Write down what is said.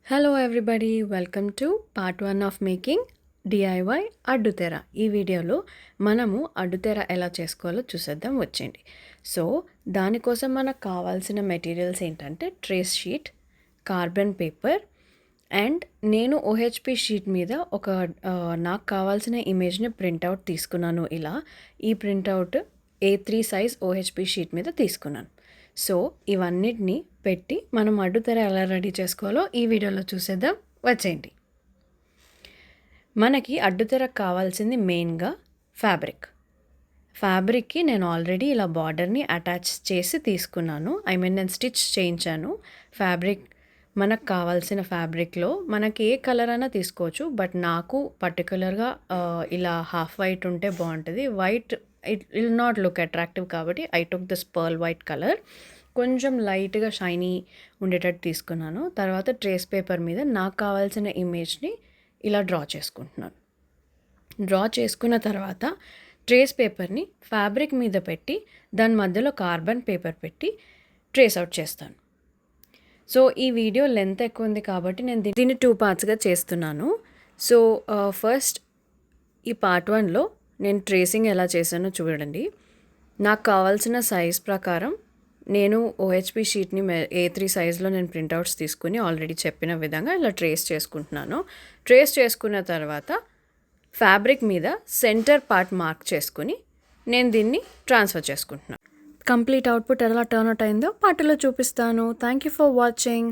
Hello everybody, welcome to part 1 of making DIY అడ్డుతెర. ఈ వీడియోలో మనము అడ్డుతెర ఎలా చేసుకోవాలో చూసేద్దాం వచ్చేయండి. సో దానికోసం మనకు కావాల్సిన మెటీరియల్స్ ఏంటంటే trace sheet, carbon paper and నేను ఓహెచ్పి షీట్ మీద నాకు కావాల్సిన ఇమేజ్ని ప్రింట్అవుట్ తీసుకున్నాను. ఈ printout A3 size OHP sheet మీద తీసుకున్నాను. సో ఇవన్నిటిని పెట్టి మనం అడ్డుతెర ఎలా రెడీ చేసుకోవాలో ఈ వీడియోలో చూసేద్దాం వచ్చేయండి. మనకి అడ్డుతెరకు కావాల్సింది మెయిన్గా ఫ్యాబ్రిక్కి నేను ఆల్రెడీ ఇలా బార్డర్ని అటాచ్ చేసి తీసుకున్నాను. నేను స్టిచ్ చేయించాను. ఫ్యాబ్రిక్ మనకు కావాల్సిన ఫ్యాబ్రిక్లో మనకి ఏ కలర్ అయినా తీసుకోవచ్చు, బట్ నాకు పర్టికులర్గా ఇలా హాఫ్ వైట్ ఉంటే బాగుంటుంది. White it will not look attractive కాబట్టి I took this pearl white colour. కొంచెం లైట్గా షైనీ ఉండేటట్టు తీసుకున్నాను. తర్వాత ట్రేస్ పేపర్ మీద నాకు కావాల్సిన ఇమేజ్ని ఇలా డ్రా చేసుకుంటున్నాను. డ్రా చేసుకున్న తర్వాత ట్రేస్ పేపర్ని ఫ్యాబ్రిక్ మీద పెట్టి దాని మధ్యలో కార్బన్ పేపర్ పెట్టి ట్రేస్ అవుట్ చేస్తాను. సో ఈ వీడియో లెంత్ ఎక్కువ ఉంది కాబట్టి నేను దీన్ని 2 పార్ట్స్గా చేస్తున్నాను. సో ఫస్ట్ ఈ పార్ట్ 1లో నేను ట్రేసింగ్ ఎలా చేశానో చూడండి. నాకు కావాల్సిన సైజ్ ప్రకారం నేను ఓహెచ్పి షీట్ని A3 సైజ్లో నేను ప్రింట్అవుట్స్ తీసుకుని ఆల్రెడీ చెప్పిన విధంగా ఇలా ట్రేస్ చేసుకుంటున్నాను. ట్రేస్ చేసుకున్న తర్వాత ఫ్యాబ్రిక్ మీద సెంటర్ పార్ట్ మార్క్ చేసుకుని నేను దీన్ని ట్రాన్స్ఫర్ చేసుకుంటున్నాను. కంప్లీట్ అవుట్పుట్ ఎలా టర్న్ అవుట్ అయిందో పార్ట్లో చూపిస్తాను. Thank you for watching.